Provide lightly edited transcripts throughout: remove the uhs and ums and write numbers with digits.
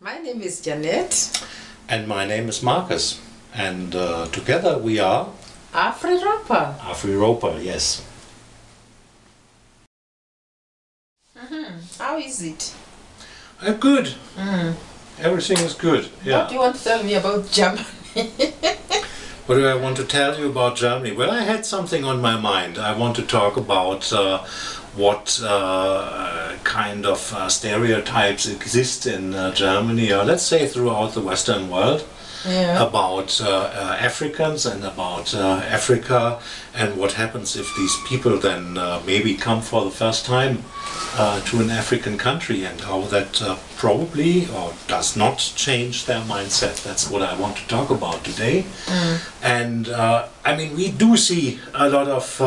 My name is Janet. And my name is Marcus. And together we are AfriRopa. AfriRopa, yes. How is it? Good. Everything is good. Yeah. What do you want to tell me about Germany? What do I want to tell you about Germany? Well, I had something on my mind. I want to talk about what kind of stereotypes exist in Germany, or let's say throughout the Western world, about Africans and about Africa, and what happens if these people then maybe come for the first time to an African country, and how that probably or does not change their mindset. That's what I want to talk about today. And I mean, we do see a lot of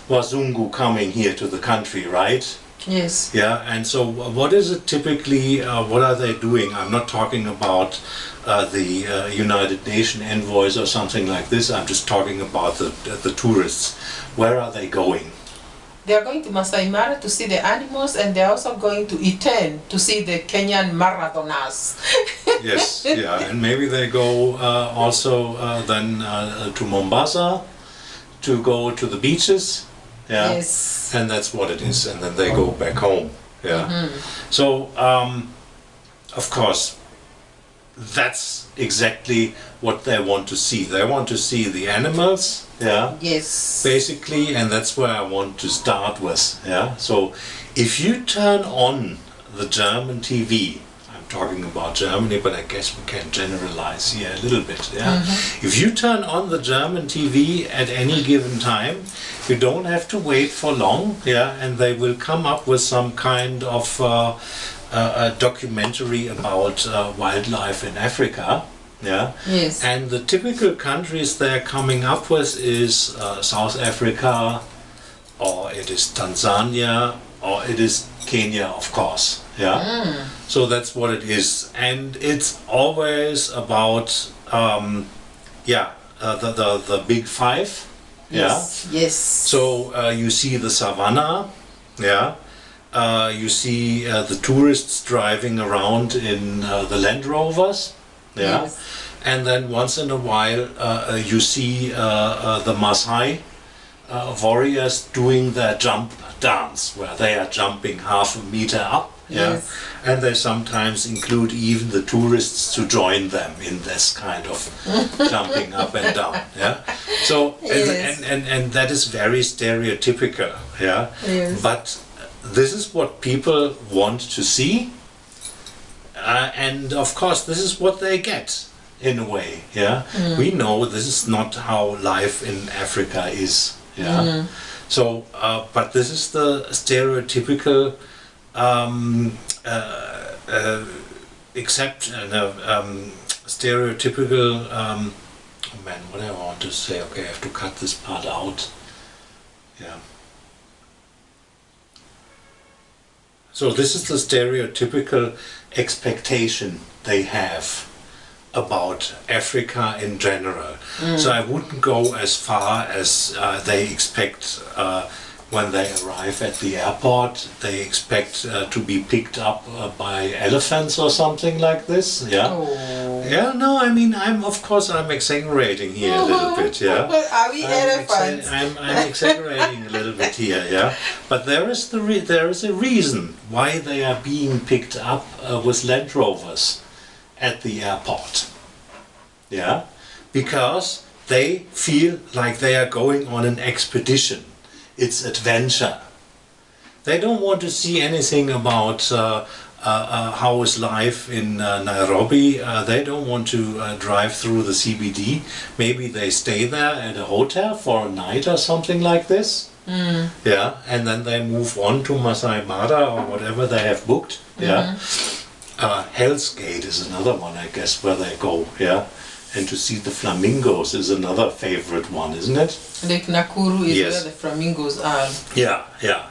Wazungu coming here to the country, right? Yes. Yeah, and so what is it typically, what are they doing? I'm not talking about the United Nations envoys or something like this. I'm just talking about the tourists. Where are they going? They are going to Masai Mara to see the animals, and they're also going to Iten to see the Kenyan marathoners. Yes, yeah, and maybe they go also then to Mombasa to go to the beaches. Yeah. Yes. And that's what it is, and then they go back home. Yeah. So, of course, that's exactly what they want to see. They want to see the animals, yeah. Yes. Basically, and that's where I want to start with. Yeah. So, if you turn on the German TV, I'm talking about Germany, but I guess we can generalize here a little bit. Yeah. If you turn on the German TV at any given time, you don't have to wait for long. Yeah, and they will come up with some kind of a documentary about wildlife in Africa. Yeah. Yes. And the typical countries they're coming up with is South Africa, or it is Tanzania, or it is Kenya, of course. Yeah. So that's what it is, and it's always about the big five. Yes. Yeah. Yes. So you see the savannah. Yeah. You see the tourists driving around in the Land Rovers. Yeah. Yes. And then once in a while you see the Maasai warriors doing their jump dance, where they are jumping half a meter up. Yeah. Yes. And they sometimes include even the tourists to join them in this kind of jumping up and down. Yeah. So Yes. and that is very stereotypical. Yeah. Yes. But this is what people want to see, and of course this is what they get in a way. Yeah. We know this is not how life in Africa is. Yeah. So, but this is the stereotypical, stereotypical. Oh man, what do I want to say? Okay, I have to cut this part out. Yeah. So this is the stereotypical expectation they have about Africa in general. So I wouldn't go as far as they expect when they arrive at the airport. They expect to be picked up by elephants or something like this. Yeah. Oh. Yeah. No, I mean, I'm exaggerating here a little bit. Yeah. Are we elephants? I'm exaggerating a little bit here, yeah. But there is there is a reason why they are being picked up with Land Rovers at the airport. Yeah, because they feel like they are going on an expedition. It's adventure. They don't want to see anything about how is life in Nairobi. They don't want to drive through the CBD. Maybe they stay there at a hotel for a night or something like this. Yeah, and then they move on to Masai Mara or whatever they have booked. Yeah, Hell's Gate is another one, I guess, where they go. Yeah, and to see the flamingos is another favorite one, isn't it? Lake Nakuru is Yes. where the flamingos are. Yeah, yeah.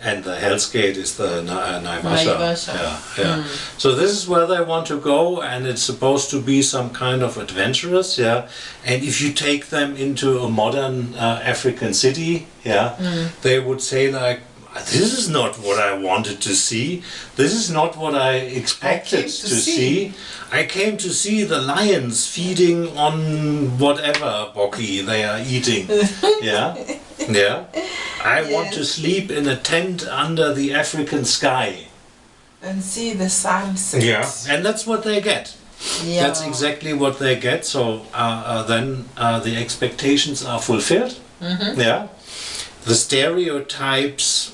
And the Hell's Gate is the Naivasha. Naivasha. Yeah, yeah. So this is where they want to go, and it's supposed to be some kind of adventurous, yeah. And if you take them into a modern African city, yeah, they would say like, this is not what I wanted to see. This is not what I expected to see. I came to see the lions feeding on whatever bokkie they are eating. Yeah, yeah. I want to sleep in a tent under the African sky. And see the sunset. Yeah, and that's what they get. Yeah. That's exactly what they get. So then the expectations are fulfilled. Yeah, the stereotypes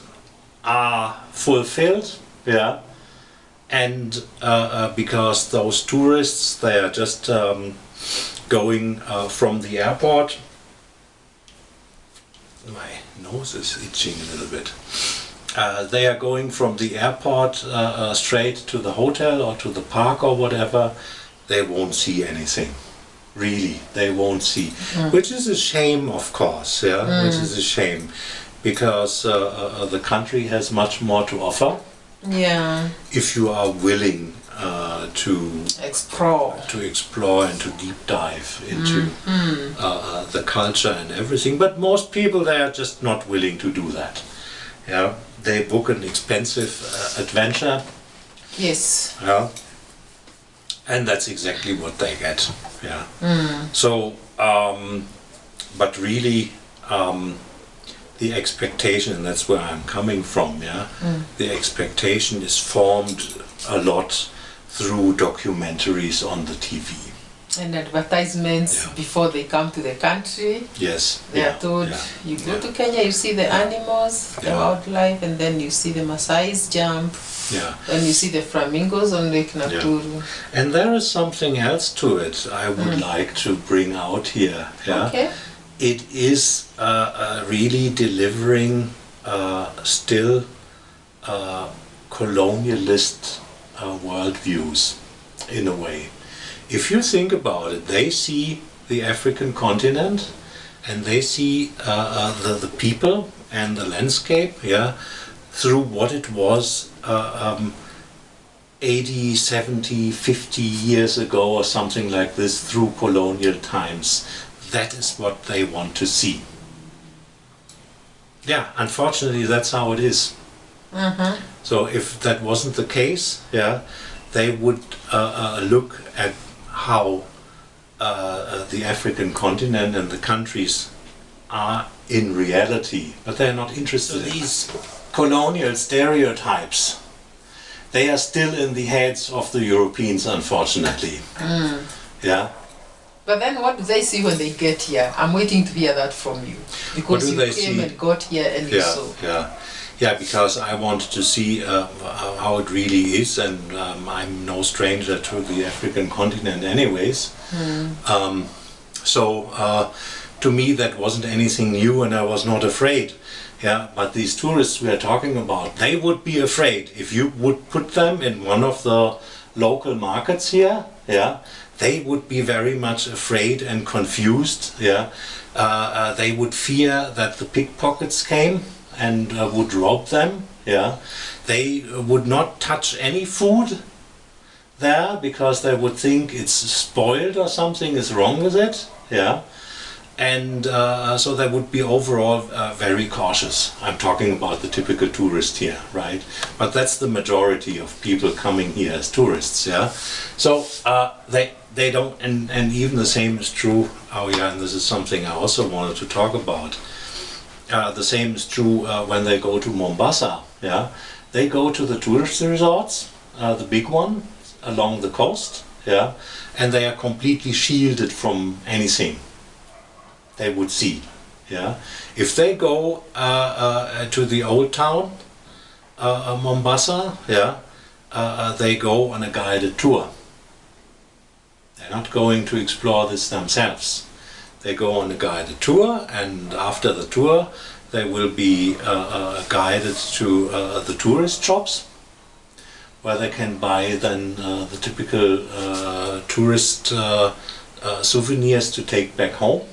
are fulfilled. Yeah, and because those tourists, they are just going from the airport. My nose is itching a little bit. They are going from the airport straight to the hotel or to the park or whatever. They won't see anything. Really, they won't see. Which is a shame, of course. Yeah, which is a shame, because the country has much more to offer. Yeah. If you are willing to explore and to deep dive into the culture and everything. But most people, they are just not willing to do that. Yeah, they book an expensive adventure. Yes. Yeah, and that's exactly what they get. Yeah. So, but really, the expectation, and that's where I'm coming from. Yeah, the expectation is formed a lot through documentaries on the TV. And advertisements before they come to the country. Yes. They are told, you go to Kenya, you see the animals, the wildlife, and then you see the Maasai's jump. Yeah. And you see the flamingos on Lake Nakuru. And there is something else to it I would like to bring out here. Yeah. Okay. It is really delivering still colonialist worldviews in a way. If you think about it, they see the African continent and they see the people and the landscape, through what it was 80, 70, 50 years ago or something like this, through colonial times. That is what they want to see. Yeah, unfortunately that's how it is. So if that wasn't the case, they would look at how the African continent and the countries are in reality, but they're not interested in these colonial stereotypes. They are still in the heads of the Europeans, unfortunately. Yeah. But then what do they see when they get here? I'm waiting to hear that from you. Because you came and got here and you saw. Yeah, because I wanted to see how it really is, and I'm no stranger to the African continent anyways. So to me that wasn't anything new and I was not afraid. Yeah, but these tourists we are talking about, they would be afraid if you would put them in one of the local markets here. Yeah, they would be very much afraid and confused. Yeah, they would fear that the pickpockets came and would rob them. Yeah, they would not touch any food there because they would think it's spoiled or something is wrong with it. Yeah. And so they would be overall very cautious. I'm talking about the typical tourist here, right? But that's the majority of people coming here as tourists, yeah? So they don't, and even the same is true, and this is something I also wanted to talk about. The same is true when they go to Mombasa, yeah? They go to the tourist resorts, the big one, along the coast, yeah? And they are completely shielded from anything they would see. Yeah, if they go to the old town, Mombasa, they go on a guided tour. They're not going to explore this themselves. They go on a guided tour, and after the tour, they will be guided to the tourist shops, where they can buy then the typical tourist souvenirs to take back home.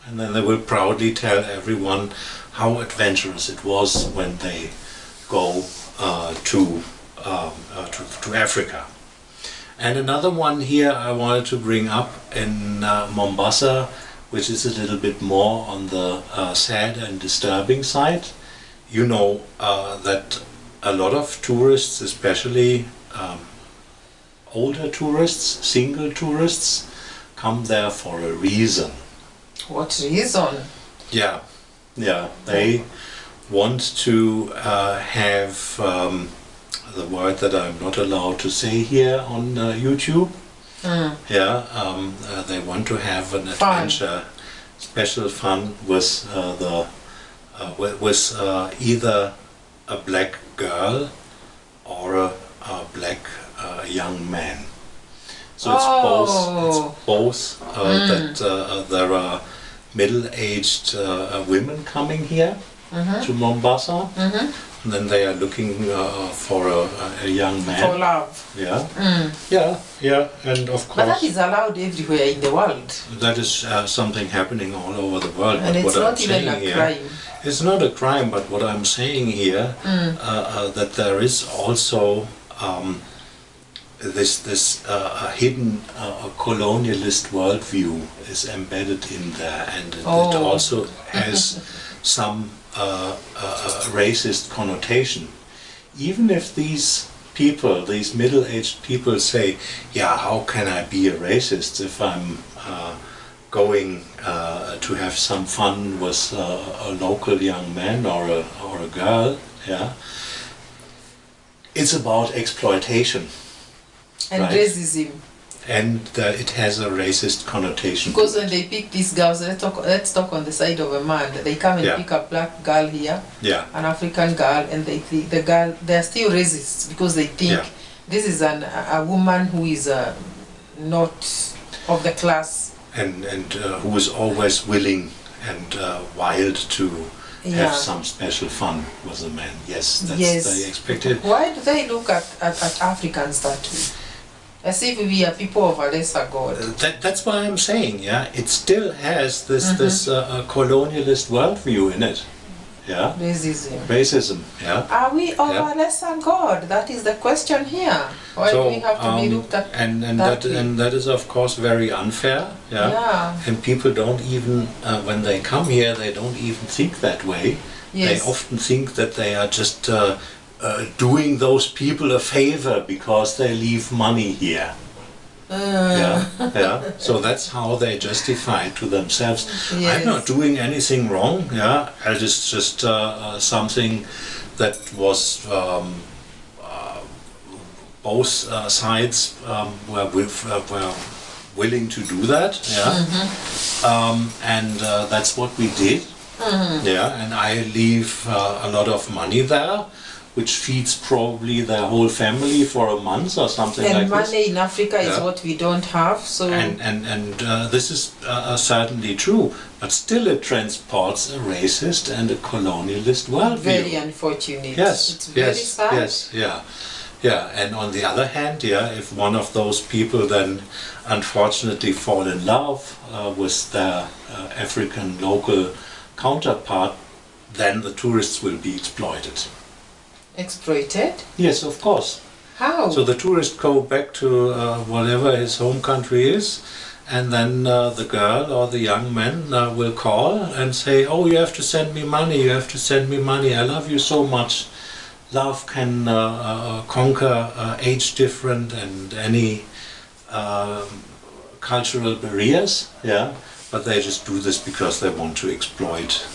And then they will proudly tell everyone how adventurous it was when they go to Africa. And another one here I wanted to bring up in Mombasa, which is a little bit more on the sad and disturbing side. you know that a lot of tourists, especially older tourists, single tourists, come there for a reason. What reason? Yeah, they want to have the word that I'm not allowed to say here on YouTube. They want to have an adventure, special fun with either a black girl or a black young man. So it's both that there are middle-aged women coming here to Mombasa, and then they are looking for a young man. For love. Yeah, and of course. But that is allowed everywhere in the world. That is something happening all over the world. And but it's what not I'm even saying a crime. It's not a crime, but what I'm saying here, that there is also this hidden colonialist worldview is embedded in there, and it also has some racist connotation. Even if these people, these middle-aged people say, yeah, how can I be a racist if I'm going to have some fun with a local young man or a girl, yeah? It's about exploitation. And right? racism. And it has a racist connotation. Because when they pick these girls, let's talk on the side of a man. They come and pick a black girl here, an African girl, and they think they're still racist because they think this is a woman who is not of the class. And who is always willing and wild to have some special fun with a man. Yes, that's they expected. Why do they look at Africans that way? As if we are people of a lesser god. That's why I'm saying, it still has this colonialist worldview in it. Yeah. Racism. Yeah. Are we of a lesser god? That is the question here. Why do we have to be looked at? And that is of course very unfair. Yeah. And people don't even when they come here, they don't even think that way. Yes. They often think that they are just doing those people a favor because they leave money here. So that's how they justify it to themselves. Yes. I'm not doing anything wrong. It is just something that was both sides were willing to do that. And that's what we did. And I leave a lot of money there, which feeds probably their whole family for a month or something like this. And money in Africa is what we don't have, so... And this is certainly true, but still it transports a racist and a colonialist worldview. Very unfortunate. Yes, it's very sad. And on the other hand, if one of those people then unfortunately fall in love with their African local counterpart, then the tourists will be exploited. Exploited? Yes, of course. How? So the tourist go back to whatever his home country is, and then the girl or the young man will call and say, oh, you have to send me money, you have to send me money, I love you so much. Love can conquer age difference and any cultural barriers, but they just do this because they want to exploit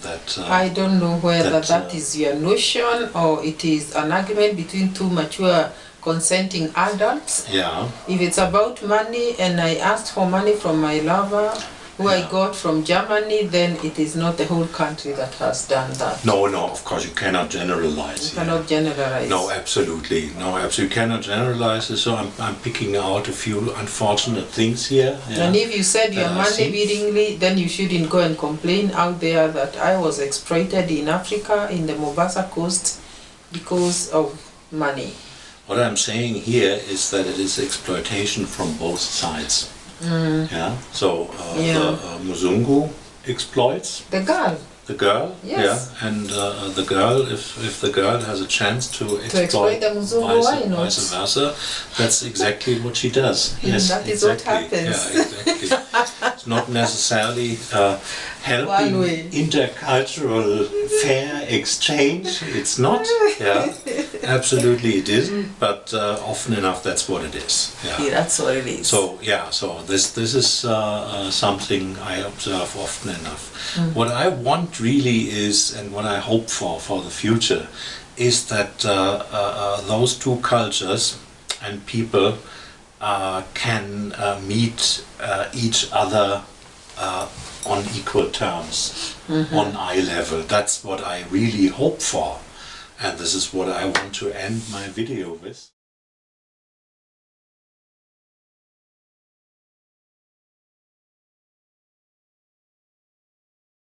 that. I don't know whether that is your notion or it is an argument between two mature consenting adults. If it's about money and I asked for money from my lover who I got from Germany, then it is not the whole country that has done that. No, of course you cannot generalize. You cannot generalize. No, absolutely. No, absolutely. You cannot generalize. So I'm picking out a few unfortunate things here. And if you said your money willingly, then you shouldn't go and complain out there that I was exploited in Africa, in the Mombasa coast, because of money. What I'm saying here is that it is exploitation from both sides. So the Mzungu exploits the girl. The girl, Yes. yeah, and the girl, if the girl has a chance to exploit the Mzungu, why not? vice versa, that's exactly what she does. Yes, that is exactly. what happens. Yeah, exactly. It's not necessarily helping intercultural fair exchange. It's not. Yeah, absolutely it isn't. But often enough, that's what it is. Yeah, that's what it is. So yeah, so this is something I observe often enough. What I want really is, and what I hope for the future, is that those two cultures and people can meet each other on equal terms, on eye level. That's what I really hope for, and this is what I want to end my video with.